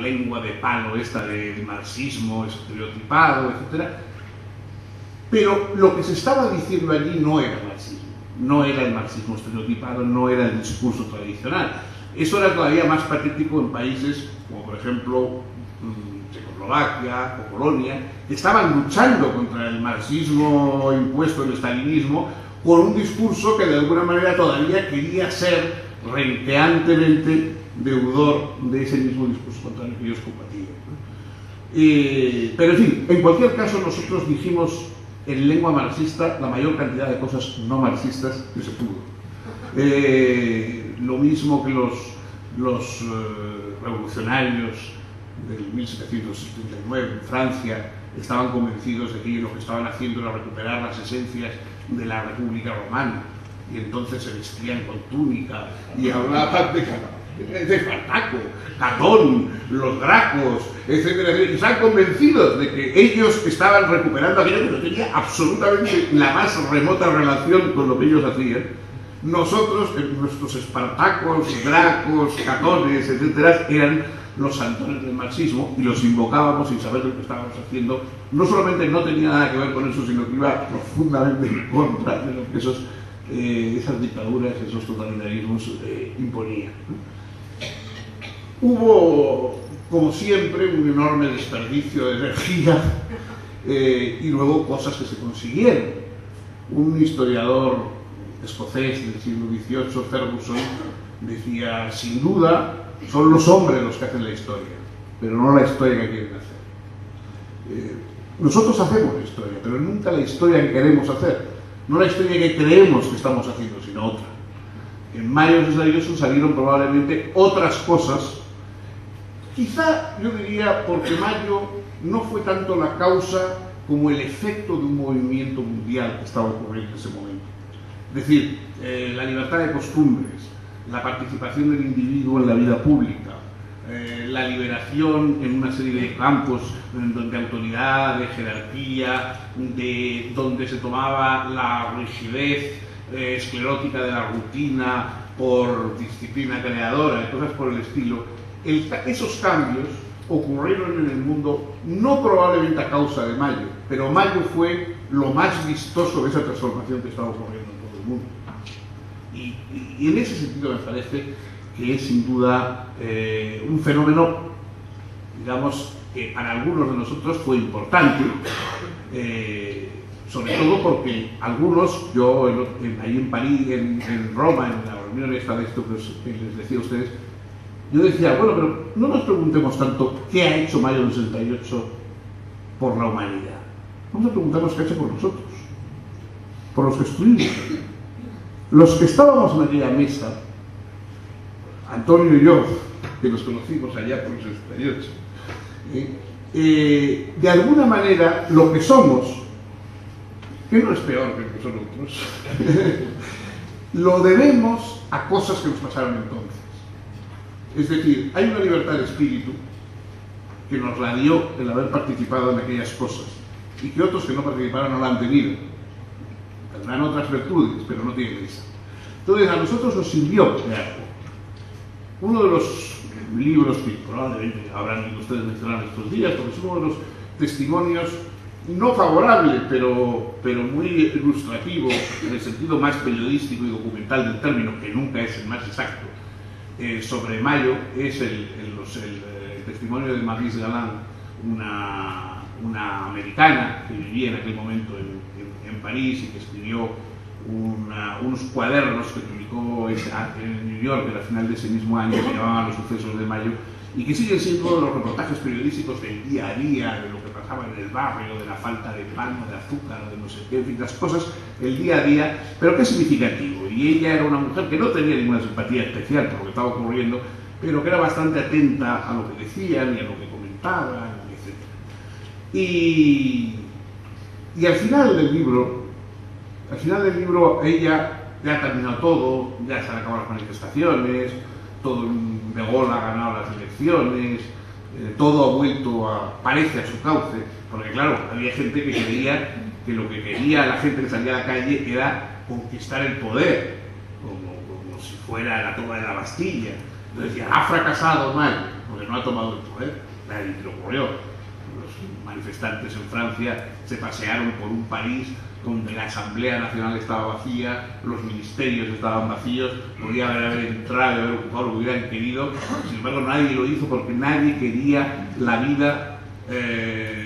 lengua de palo esta del marxismo estereotipado, etc. Pero lo que se estaba diciendo allí no era marxismo, no era el marxismo estereotipado, no era el discurso tradicional. Eso era todavía más patético en países como, por ejemplo, Checoslovaquia o Polonia, que estaban luchando contra el marxismo impuesto, el estalinismo, con un discurso que de alguna manera todavía quería ser renqueantemente deudor de ese mismo discurso contra el que ellos combatían. Pero en fin, en cualquier caso nosotros dijimos en lengua marxista la mayor cantidad de cosas no marxistas que se pudo. Lo mismo que los revolucionarios del 1779 en Francia estaban convencidos de que lo que estaban haciendo era recuperar las esencias de la República Romana, y entonces se vestían con túnica y hablaban de Espartaco, Catón, los Gracos, etcétera, etcétera, y estaban convencidos de que ellos estaban recuperando aquello que no tenía absolutamente la más remota relación con lo que ellos hacían. Nosotros, nuestros Espartacos, Gracos, Catones, etcétera, eran los santones del marxismo y los invocábamos sin saber lo que estábamos haciendo. No solamente no tenía nada que ver con eso, sino que iba profundamente en contra de lo que esas dictaduras, esos totalitarismos imponían. Hubo, como siempre, un enorme desperdicio de energía y luego cosas que se consiguieron. Un historiador escocés del siglo XVIII, Ferguson, decía: sin duda son los hombres los que hacen la historia, pero no la historia que quieren hacer. Nosotros hacemos la historia, pero nunca la historia que queremos hacer, no la historia que creemos que estamos haciendo, sino otra. En Mayo Cesarioso salieron probablemente otras cosas. Quizá yo diría porque Mayo no fue tanto la causa como el efecto de un movimiento mundial que estaba ocurriendo en ese momento. Es decir, la libertad de costumbres, la participación del individuo en la vida pública, la liberación en una serie de campos de autoridad, de jerarquía, donde se tomaba la rigidez esclerótica de la rutina por disciplina creadora y cosas por el estilo. Esos cambios ocurrieron en el mundo no probablemente a causa de Mayo, pero Mayo fue lo más vistoso de esa transformación que estaba ocurriendo en todo el mundo. Y en ese sentido me parece que es sin duda un fenómeno, digamos, que para algunos de nosotros fue importante, sobre todo porque algunos, yo ahí en París, en Roma, en la reunión esta de esto que les decía a ustedes, yo decía, bueno, pero no nos preguntemos tanto qué ha hecho Mayo del 68 por la humanidad. Vamos a preguntarnos qué ha hecho por nosotros, por los que estuvimos. Los que estábamos en aquella mesa, Antonio y yo, que nos conocimos allá por el 68, de alguna manera lo que somos, que no es peor que lo que son otros, lo debemos a cosas que nos pasaron entonces. Es decir, hay una libertad de espíritu que nos la dio el haber participado en aquellas cosas y que otros que no participaron no la han tenido. Tendrán otras virtudes, pero no tienen esa. Entonces, a nosotros nos sirvió de algo. Uno de los libros que probablemente habrán ido ustedes mencionando estos días, porque es uno de los testimonios no favorable, pero muy ilustrativo, en el sentido más periodístico y documental del término, que nunca es el más exacto, sobre Mayo, es el testimonio de Maryse Galland, una americana que vivía en aquel momento en París y que escribió unos cuadernos que publicó en New York a final de ese mismo año, que se llamaban Los sucesos de Mayo, y que siguen siendo los reportajes periodísticos del día a día, de lo que pasaba en el barrio, de la falta de pan o de azúcar, de no sé qué, en fin, las cosas, el día a día, pero que es significativo. Y ella era una mujer que no tenía ninguna simpatía especial por lo que estaba ocurriendo, pero que era bastante atenta a lo que decían y a lo que comentaban, etc. Y al final del libro, ella ya ha terminado todo, ya se han acabado las manifestaciones, todo De Gaulle ha ganado las elecciones, todo ha vuelto parece a su cauce, porque claro, había gente que creía que lo que quería la gente que salía a la calle era conquistar el poder, como si fuera la toma de la Bastilla, Entonces decían, ha fracasado mal, porque no ha tomado el poder. Nadie te lo ocurrió. Los manifestantes en Francia se pasearon por un París donde la Asamblea Nacional estaba vacía, los ministerios estaban vacíos, podían haber entrado y haber ocupado lo que hubieran querido. Sin embargo, nadie lo hizo porque nadie quería la vida,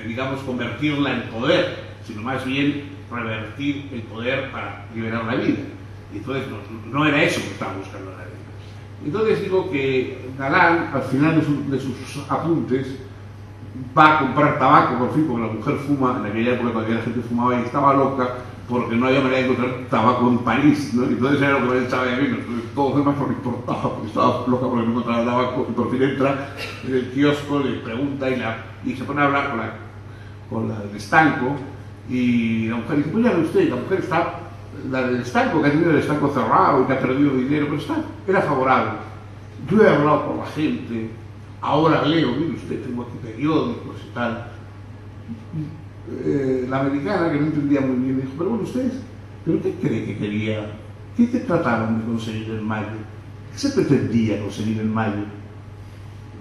digamos, convertirla en poder, sino más bien revertir el poder para liberar la vida. Y entonces no era eso que estaba buscando nadie. Entonces digo que Galán, al final de sus apuntes, va a comprar tabaco, por fin, porque la mujer fuma. En aquella época todavía la gente fumaba y estaba loca porque no había manera de encontrar tabaco en París, ¿no? Entonces era lo que me echaba de menos. Entonces todo lo demás no le importaba, porque estaba loca porque no encontraba tabaco. Y por fin entra en el kiosco, le pregunta y se pone a hablar con la del estanco. Y la mujer dice, pues ya ve usted, la mujer está, la del estanco, que ha tenido el estanco cerrado y que ha perdido dinero, pero era favorable. Yo he hablado con la gente, ahora leo, mire usted, tengo aquí periódicos y tal. La americana, que no entendía muy bien, dijo, pero bueno, ustedes, ¿pero qué cree que quería? ¿Qué trataron de conseguir en mayo? ¿Qué se pretendía conseguir en mayo?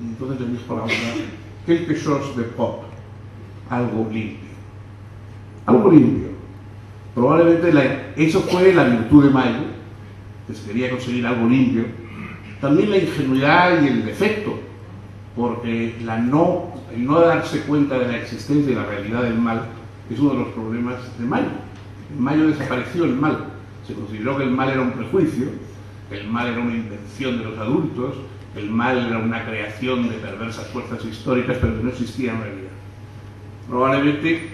Y entonces le dijo a la otra, quelque chose de pop, algo limpio. Algo limpio. Probablemente eso fue la virtud de Mayo, que se quería conseguir algo limpio. También la ingenuidad y el defecto, porque el no darse cuenta de la existencia y la realidad del mal es uno de los problemas de Mayo. En Mayo desapareció el mal. Se consideró que el mal era un prejuicio, que el mal era una invención de los adultos, que el mal era una creación de perversas fuerzas históricas, pero que no existía en realidad. Probablemente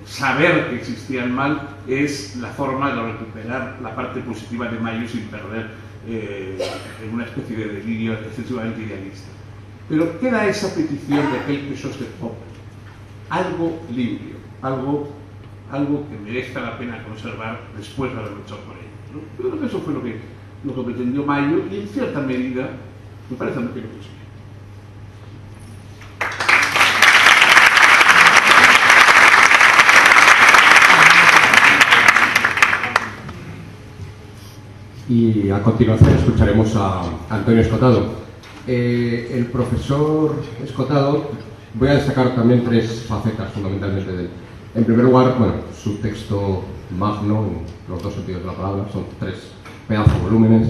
saber que existía el mal es la forma de recuperar la parte positiva de Mayo sin perder en una especie de delirio excesivamente idealista. Pero queda esa petición de quelque chose de pop, algo limpio, algo que merezca la pena conservar después de haber luchado por ello, ¿no? Yo creo que eso fue lo que pretendió Mayo y en cierta medida me parece que lo consiguió. Y a continuación escucharemos a Antonio Escotado. El profesor Escotado, voy a destacar también tres facetas fundamentalmente de él. En primer lugar, bueno, su texto magno, en los dos sentidos de la palabra, son 3 pedazos volúmenes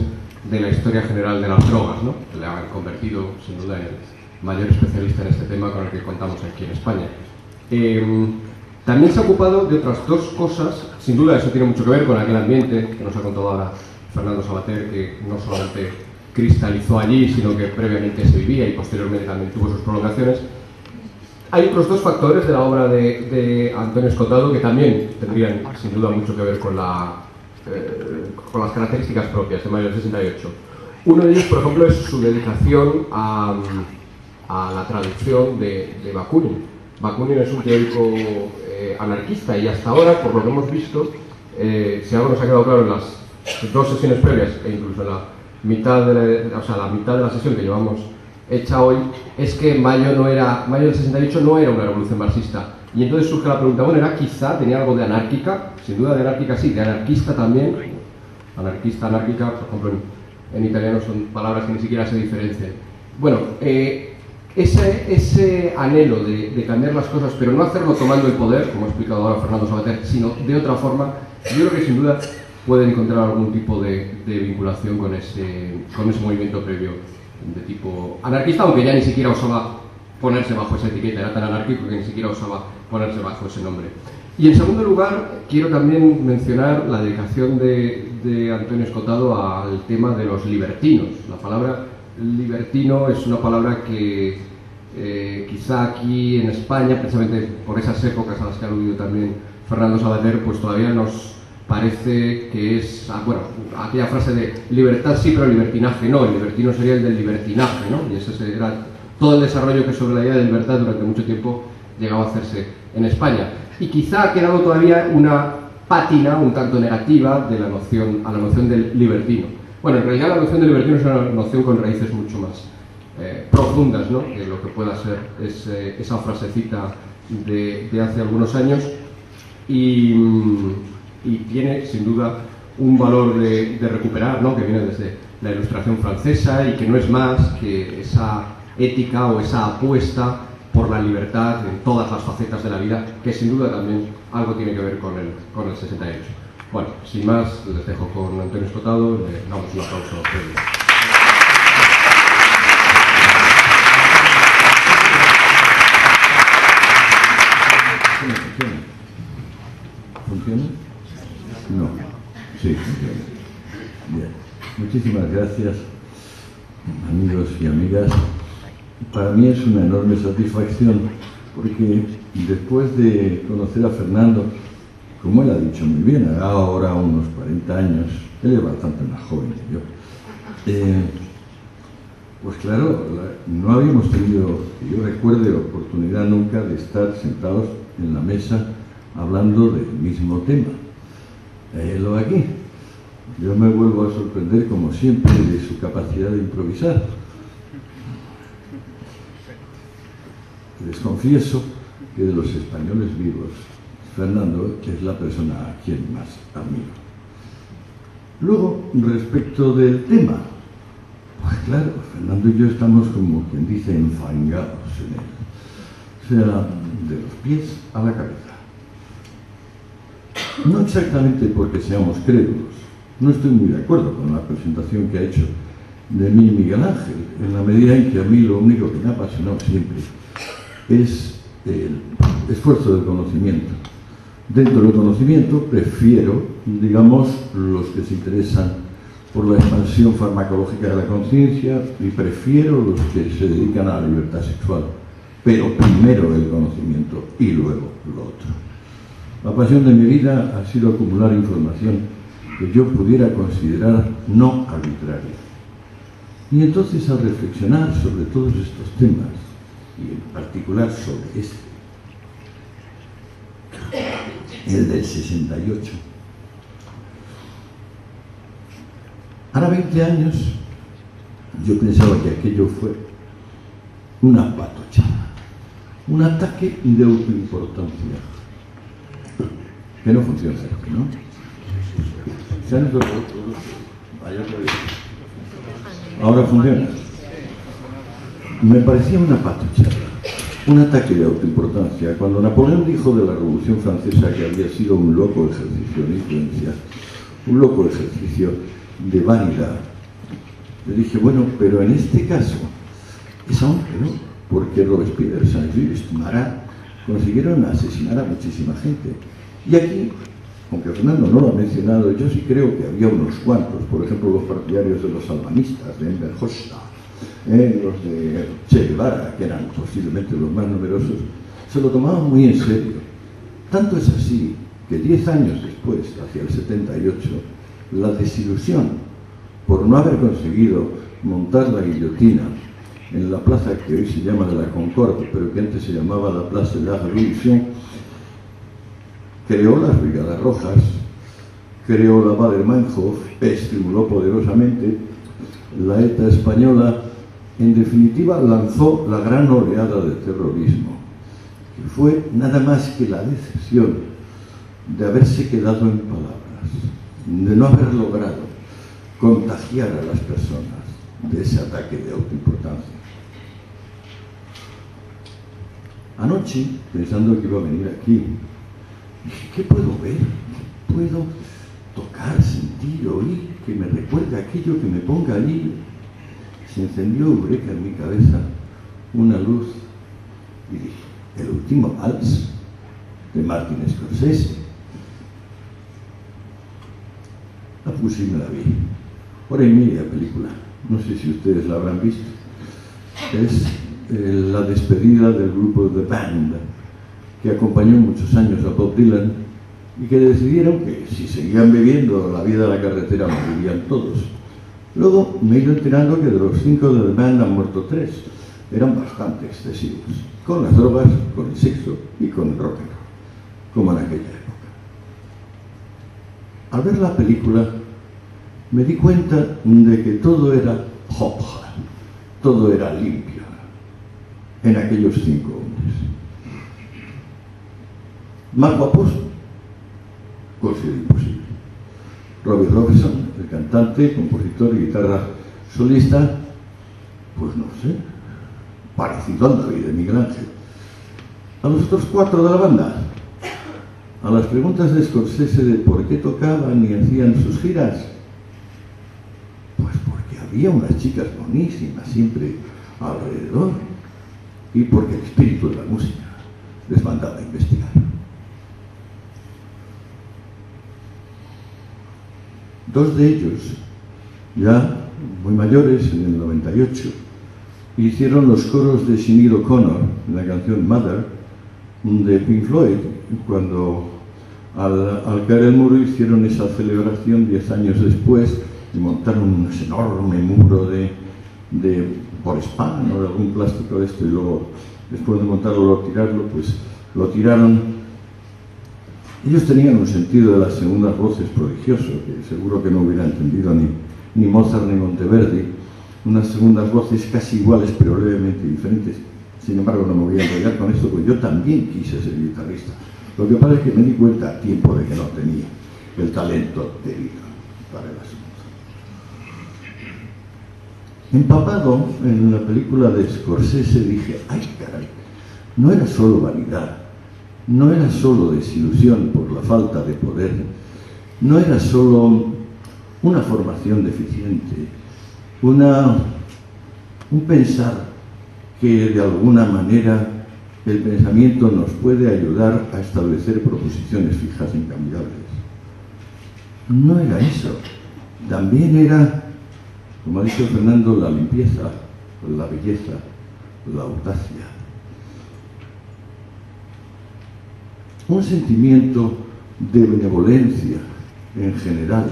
de la historia general de las drogas, ¿no? Que le han convertido, sin duda, en el mayor especialista en este tema con el que contamos aquí en España. También se ha ocupado de otras 2 cosas, sin duda eso tiene mucho que ver con aquel ambiente que nos ha contado ahora Fernando Savater, que no solamente cristalizó allí, sino que previamente se vivía y posteriormente también tuvo sus prolongaciones. Hay otros 2 factores de la obra de Antonio Escotado que también tendrían, sin duda, mucho que ver con las características propias de Mayo del 68. Uno de ellos, por ejemplo, es su dedicación a la traducción de Bakunin. Bakunin es un teórico anarquista y hasta ahora, por lo que hemos visto, si algo nos ha quedado claro en las 2 sesiones previas e incluso en la mitad de la sesión que llevamos hecha hoy, es que Mayo del 68 no era una revolución marxista. Y entonces surge la pregunta, bueno, quizá tenía algo de anárquica, sin duda de anárquica sí, de anarquista también. Anarquista, anárquica, por ejemplo en italiano son palabras que ni siquiera se diferencian. Bueno, ese anhelo de cambiar las cosas, pero no hacerlo tomando el poder, como ha explicado ahora Fernando Savater, sino de otra forma, yo creo que sin duda pueden encontrar algún tipo de vinculación con ese movimiento previo de tipo anarquista, aunque ya ni siquiera osaba ponerse bajo esa etiqueta, era tan anárquico que ni siquiera osaba ponerse bajo ese nombre. Y en segundo lugar, quiero también mencionar la dedicación de Antonio Escotado al tema de los libertinos. La palabra libertino es una palabra que quizá aquí en España, precisamente por esas épocas a las que ha aludido también Fernando Savater, pues todavía nos parece que es, bueno, aquella frase de libertad sí, pero libertinaje no. El libertino sería el del libertinaje, ¿no? Y ese era todo el desarrollo que sobre la idea de libertad durante mucho tiempo llegaba a hacerse en España. Y quizá ha quedado todavía una pátina un tanto negativa de a la noción del libertino. Bueno, en realidad la noción del libertino es una noción con raíces mucho más profundas, ¿no?, de lo que pueda ser esa frasecita de hace algunos años, y tiene sin duda un valor de recuperar, ¿no?, que viene desde la Ilustración francesa y que no es más que esa ética o esa apuesta por la libertad en todas las facetas de la vida, que sin duda también algo tiene que ver con el 68. Bueno, sin más, les dejo con Antonio Escotado, le damos un aplauso previo. ¿Funciona? No. Sí, funciona. Bien. Muchísimas gracias, amigos y amigas. Para mí es una enorme satisfacción porque después de conocer a Fernando, como él ha dicho muy bien, hará ahora unos 40 años, él es bastante más joven que yo, pues claro, no habíamos tenido, que yo recuerde, oportunidad nunca de estar sentados en la mesa hablando del mismo tema. Lo aquí. Yo me vuelvo a sorprender, como siempre, de su capacidad de improvisar. Les confieso que de los españoles vivos, Fernando es la persona a quien más admiro. Luego, respecto del tema, pues claro, Fernando y yo estamos, como quien dice, enfangados en él. O sea, de los pies a la cabeza. No exactamente porque seamos crédulos. No estoy muy de acuerdo con la presentación que ha hecho de mí Miguel Ángel, en la medida en que a mí lo único que me ha apasionado siempre es el esfuerzo del conocimiento. Dentro del conocimiento prefiero, digamos, los que se interesan por la expansión farmacológica de la conciencia y prefiero los que se dedican a la libertad sexual. Pero primero el conocimiento y luego lo otro. La pasión de mi vida ha sido acumular información que yo pudiera considerar no arbitraria. Y entonces, al reflexionar sobre todos estos temas, y en particular sobre este, el del 68, ahora 20 años, yo pensaba que aquello fue una patochada, un ataque de autoimportancia, que no funciona, ¿no? Ahora funciona. Me parecía una patochada, un ataque de autoimportancia. Cuando Napoleón dijo de la Revolución Francesa que había sido un loco ejercicio de influencia, un loco ejercicio de vanidad, le dije, bueno, pero en este caso es hombre, ¿no? Porque Robespierre, Saint-Just, Marat consiguieron asesinar a muchísima gente. Y aquí, aunque Fernando no lo ha mencionado, yo sí creo que había unos cuantos, por ejemplo, los partidarios de los albanistas, de Enver Hoxha, los de Che Guevara, que eran posiblemente los más numerosos, se lo tomaban muy en serio. Tanto es así que 10 años después, hacia el 78, la desilusión por no haber conseguido montar la guillotina en la plaza que hoy se llama de la Concorde, pero que antes se llamaba la Place de la Révolution, creó las Brigadas Rojas, creó la Baader-Meinhof, estimuló poderosamente la ETA española, en definitiva lanzó la gran oleada de terrorismo, que fue nada más que la decepción de haberse quedado en palabras, de no haber logrado contagiar a las personas de ese ataque de autoimportancia. Anoche, pensando que iba a venir aquí, dije, ¿qué puedo ver? ¿Qué puedo tocar, sentir, oír, que me recuerde aquello, que me ponga allí? Se encendió eureka en mi cabeza una luz y dije, el último vals de Martin Scorsese. La puse y me la vi. Hora y media película. No sé si ustedes la habrán visto. Es la despedida del grupo The Band, que acompañó muchos años a Bob Dylan y que decidieron que si seguían bebiendo la vida de la carretera morirían todos. Luego me he ido enterando que de los 5 de The Band han muerto 3. Eran bastante excesivos, con las drogas, con el sexo y con el rock and roll, como en aquella época. Al ver la película me di cuenta de que todo era hopja, todo era limpio en aquellos 5 hombres. Más guapos, considero imposible. Robbie Robertson, el cantante, compositor y guitarra solista, pues no sé, parecido al David de Miguel Ángel. A los otros 4 de la banda, a las preguntas de Scorsese de por qué tocaban y hacían sus giras, pues porque había unas chicas buenísimas siempre alrededor y porque el espíritu de la música les mandaba a investigar. 2 de ellos, ya muy mayores, en el 98, hicieron los coros de Sinéad O'Connor en la canción Mother de Pink Floyd, cuando al caer el muro hicieron esa celebración 10 años después y montaron un enorme muro de Porespan o de algún plástico de esto, y luego después de montarlo o tirarlo, pues lo tiraron. Ellos tenían un sentido de las segundas voces prodigioso, que seguro que no hubiera entendido ni Mozart ni Monteverdi, unas segundas voces casi iguales pero levemente diferentes. Sin embargo, no me voy a enrollar con esto, porque yo también quise ser guitarrista. Lo que pasa es que me di cuenta a tiempo de que no tenía el talento debido para el asunto. Empapado en la película de Scorsese dije, ¡ay caray! No era solo vanidad, no era solo desilusión por la falta de poder, no era solo una formación deficiente, un pensar que de alguna manera el pensamiento nos puede ayudar a establecer proposiciones fijas e incambiables. No era eso, también era, como ha dicho Fernando, la limpieza, la belleza, la audacia. Un sentimiento de benevolencia en general,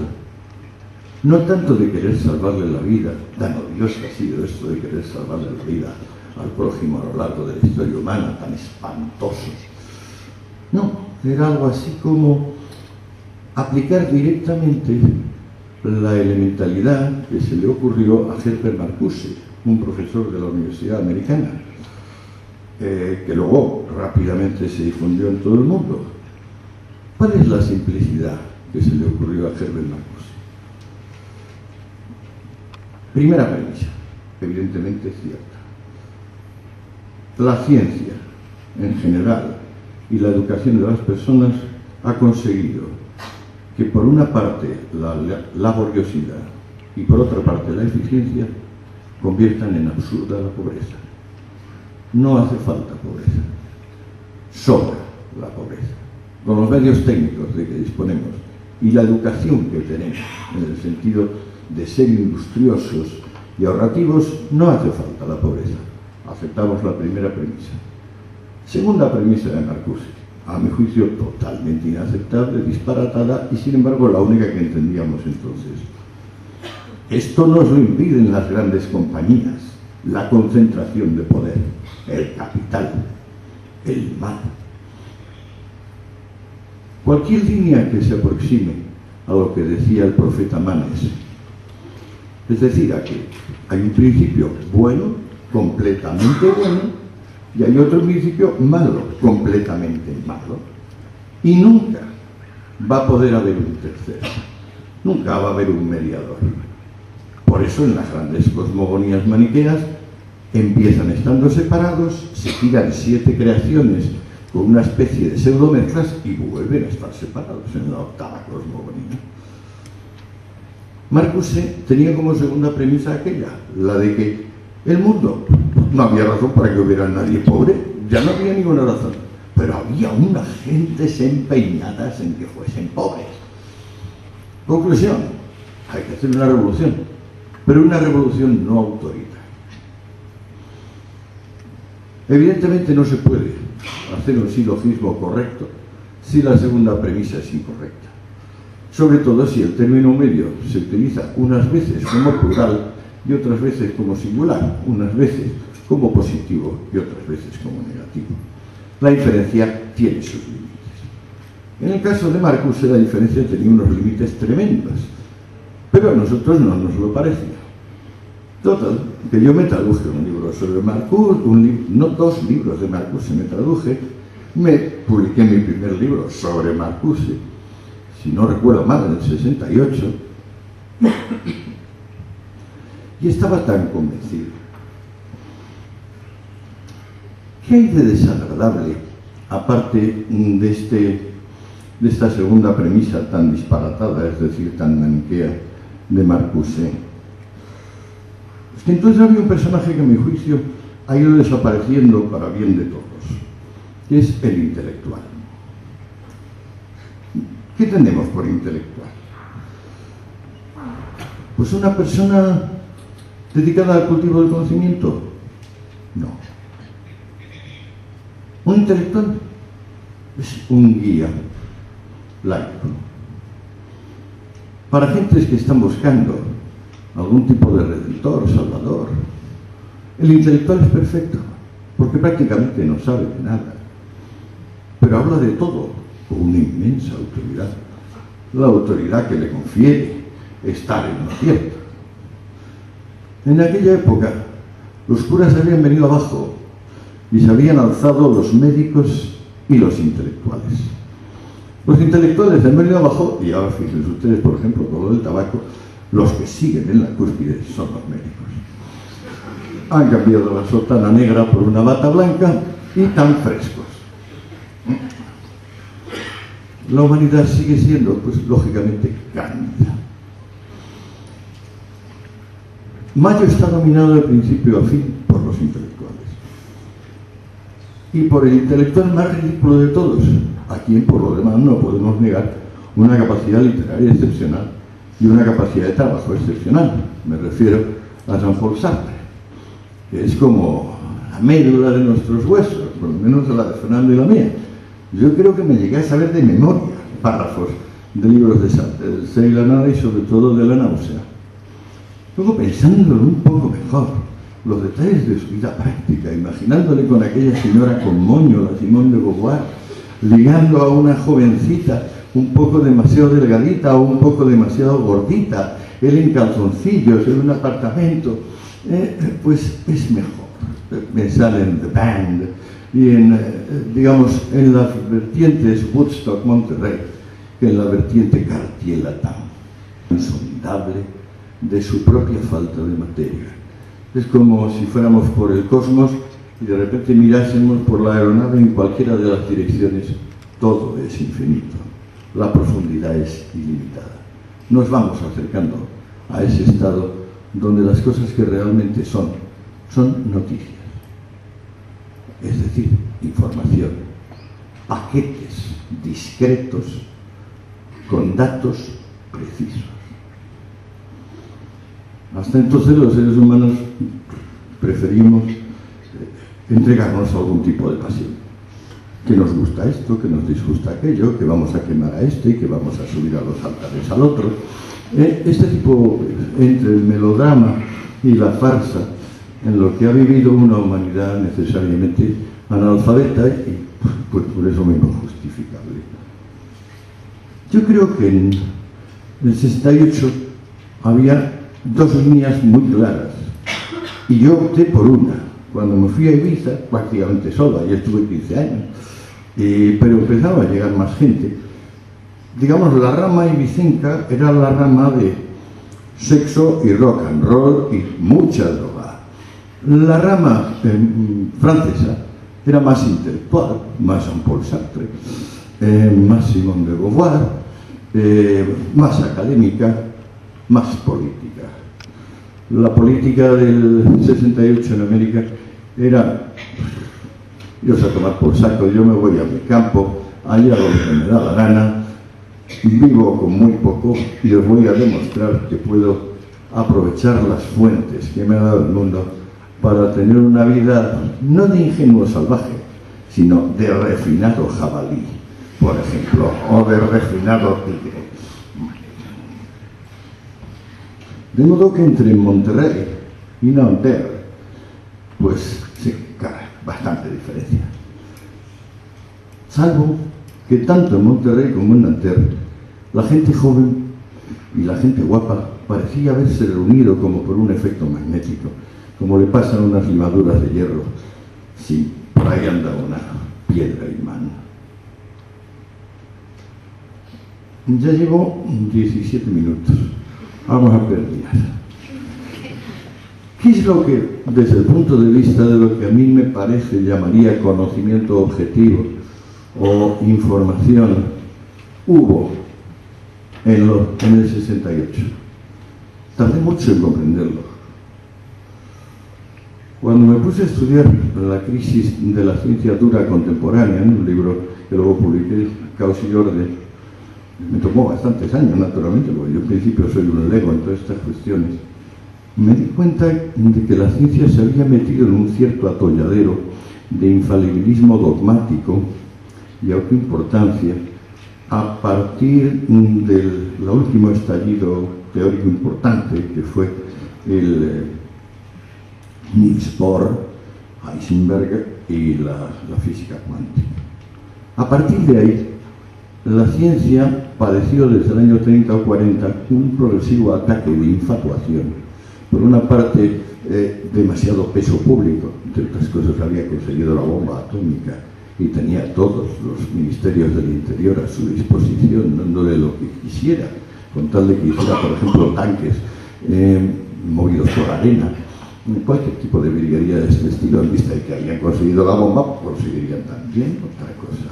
no tanto de querer salvarle la vida, tan odioso ha sido esto de querer salvarle la vida al prójimo a lo largo de la historia humana, tan espantoso. No, era algo así como aplicar directamente la elementalidad que se le ocurrió a Herbert Marcuse, un profesor de la Universidad Americana, que luego rápidamente se difundió en todo el mundo. ¿Cuál es la simplicidad que se le ocurrió a Herbert Marcuse? Primera premisa, evidentemente cierta. La ciencia, en general, y la educación de las personas ha conseguido que por una parte la laboriosidad y por otra parte la eficiencia conviertan en absurda la pobreza. No hace falta pobreza, sobra la pobreza. Con los medios técnicos de que disponemos y la educación que tenemos, en el sentido de ser industriosos y ahorrativos, no hace falta la pobreza. Aceptamos la primera premisa. Segunda premisa de Marcuse, a mi juicio totalmente inaceptable, disparatada y sin embargo la única que entendíamos entonces. Esto nos lo impiden las grandes compañías, la concentración de poder, el capital, el mal. Cualquier línea que se aproxime a lo que decía el profeta Manes, es decir, a que hay un principio bueno, completamente bueno, y hay otro principio malo, completamente malo, y nunca va a poder haber un tercero, nunca va a haber un mediador. Por eso en las grandes cosmogonías maniqueas empiezan estando separados, se tiran 7 creaciones con una especie de pseudomezclas y vuelven a estar separados en la 8ª cosmogonía. Marcuse tenía como segunda premisa aquella, la de que el mundo, no había razón para que hubiera nadie pobre, ya no había ninguna razón, pero había unas gentes empeñadas en que fuesen pobres. Conclusión, hay que hacer una revolución, pero una revolución no autoritaria. Evidentemente no se puede hacer un silogismo correcto si la segunda premisa es incorrecta. Sobre todo si el término medio se utiliza unas veces como plural y otras veces como singular, unas veces como positivo y otras veces como negativo. La diferencia tiene sus límites. En el caso de Marcuse la diferencia tenía unos límites tremendos, pero a nosotros no nos lo parecía. Total, que yo me traduje un libro sobre Marcuse, no 2 libros de Marcuse me traduje, me publiqué mi primer libro sobre Marcuse, si no recuerdo mal, en el 68, y estaba tan convencido. ¿Qué hay de desagradable, aparte de esta segunda premisa tan disparatada, es decir, tan maniquea, de Marcuse? Es que entonces había un personaje que, a mi juicio, ha ido desapareciendo para bien de todos, que es el intelectual. ¿Qué tenemos por intelectual? Pues una persona dedicada al cultivo del conocimiento. No. Un intelectual es un guía laico para gentes que están buscando algún tipo de redentor, salvador. El intelectual es perfecto, porque prácticamente no sabe de nada, pero habla de todo con una inmensa autoridad, la autoridad que le confiere estar en lo cierto. En aquella época, los curas habían venido abajo y se habían alzado los médicos y los intelectuales. Los intelectuales han venido abajo, y ahora fíjense ustedes, por ejemplo, con lo del tabaco, los que siguen en la cúspide son los médicos. Han cambiado la sotana negra por una bata blanca y tan frescos. La humanidad sigue siendo, pues lógicamente, cándida. Mayo está dominado de principio a fin por los intelectuales. Y por el intelectual más ridículo de todos, a quien por lo demás no podemos negar una capacidad literaria excepcional y una capacidad de trabajo excepcional. Me refiero a Jean-Paul Sartre, que es como la médula de nuestros huesos, por lo menos de la de Fernando y la mía. Yo creo que me llegué a saber de memoria párrafos de libros de Sartre, del Ser y la Nada y sobre todo de La Náusea. Luego, pensándolo un poco mejor, los detalles de su vida práctica, imaginándole con aquella señora con moño, la Simone de Beauvoir, ligando a una jovencita un poco demasiado delgadita o un poco demasiado gordita, él en calzoncillos, en un apartamento, pues es mejor pensar en The Band y digamos, en las vertientes Woodstock-Monterrey que en la vertiente Cartier-Latam, insondable de su propia falta de materia. Es como si fuéramos por el cosmos y de repente mirásemos por la aeronave en cualquiera de las direcciones. Todo es infinito, la profundidad es ilimitada. Nos vamos acercando a ese estado donde las cosas que realmente son noticias, es decir, información, paquetes discretos con datos precisos. Hasta entonces los seres humanos preferimos entregarnos a algún tipo de pasión. Que nos gusta esto, que nos disgusta aquello, que vamos a quemar a este y que vamos a subir a los altares al otro. Este tipo, entre el melodrama y la farsa, en lo que ha vivido una humanidad necesariamente analfabeta y pues por eso mismo justificable. Yo creo que en el 68 había dos líneas muy claras y yo opté por una. Cuando me fui a Ibiza, prácticamente sola, ya estuve 15 años, pero empezaba a llegar más gente. Digamos, la rama ibicenca era la rama de sexo y rock and roll y mucha droga. La rama francesa era más intelectual, más Jean-Paul Sartre, más Simone de Beauvoir, más académica, más política. La política del 68 en América era: yo sé tomar por saco, yo me voy a mi campo, allá donde me da la gana, vivo con muy poco y les voy a demostrar que puedo aprovechar las fuentes que me ha dado el mundo para tener una vida no de ingenuo salvaje, sino de refinado jabalí, por ejemplo, o de refinado tigre. De modo que entre Monterrey y Nanterre, pues sí, caray, bastante diferencia. Salvo que tanto en Monterrey como en Nanterre, la gente joven y la gente guapa parecía haberse reunido como por un efecto magnético, como le pasan unas limaduras de hierro, si por ahí anda una piedra imán. Ya llevo 17 minutos. Vamos a terminar. ¿Qué es lo que, desde el punto de vista de lo que a mí me parece llamaría conocimiento objetivo o información, hubo en el 68? Tardé mucho en comprenderlo. Cuando me puse a estudiar la crisis de la ciencia dura contemporánea, en un libro que luego publiqué, Caos y Orden, me tomó bastantes años, naturalmente, porque yo en principio soy un lego en todas estas cuestiones, me di cuenta de que la ciencia se había metido en un cierto atolladero de infalibilismo dogmático y autoimportancia a partir del último estallido teórico importante, que fue el Niels Bohr, Heisenberg y la física cuántica. A partir de ahí, la ciencia padeció desde el año 30 o 40 un progresivo ataque de infatuación. Por una parte, demasiado peso público, entre otras cosas había conseguido la bomba atómica y tenía todos los ministerios del interior a su disposición, dándole lo que quisiera, con tal de que hiciera, por ejemplo, tanques movidos por arena, cualquier tipo de virguería de este estilo. En vista de que habían conseguido la bomba, conseguirían también otra cosa.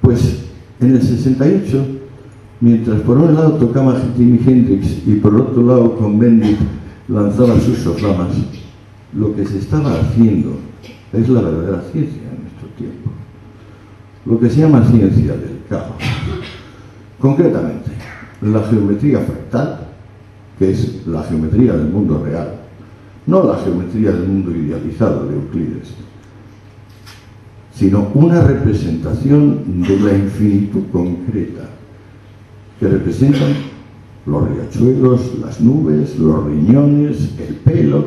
Pues en el 68, mientras por un lado tocaba Jimi Hendrix y por otro lado Cohn-Bendit lanzaba sus soflamas, lo que se estaba haciendo es la verdadera ciencia en nuestro tiempo. Lo que se llama ciencia del caos. Concretamente, la geometría fractal, que es la geometría del mundo real, no la geometría del mundo idealizado de Euclides, sino una representación de la infinitud concreta que representan los riachuelos, las nubes, los riñones, el pelo,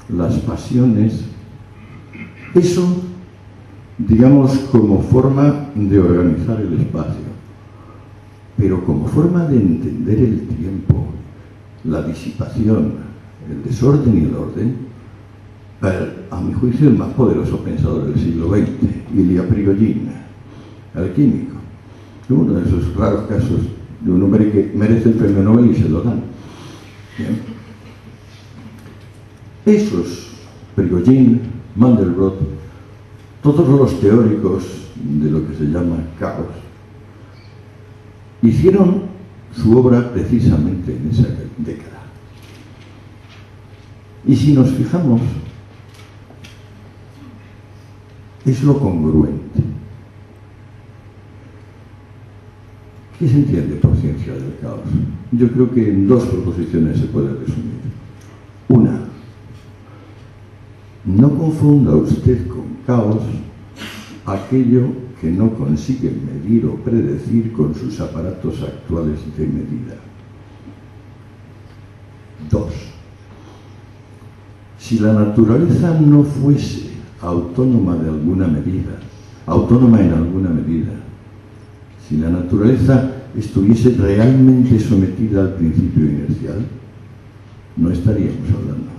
las pasiones. Eso, digamos, como forma de organizar el espacio, pero como forma de entender el tiempo, la disipación, el desorden y el orden. A mi juicio, el más poderoso pensador del siglo XX, Ilya Prigogine, el químico, uno de esos raros casos de un hombre que merece el premio Nobel y se lo dan. Bien. Esos, Prigogine, Mandelbrot, todos los teóricos de lo que se llama caos, hicieron su obra precisamente en esa década. Y si nos fijamos, es lo congruente. ¿Qué se entiende por ciencia del caos? Yo creo que en dos proposiciones se puede resumir. Una, no confunda usted con caos aquello que no consigue medir o predecir con sus aparatos actuales de medida. Dos, si la naturaleza no fuese autónoma de alguna medida, autónoma en alguna medida, si la naturaleza estuviese realmente sometida al principio inercial, no estaríamos hablando.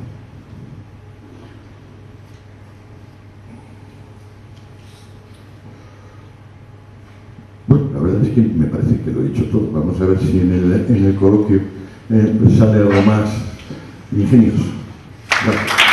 Bueno, la verdad es que me parece que lo he dicho todo. Vamos a ver si en el coloquio sale algo más ingenioso. Gracias.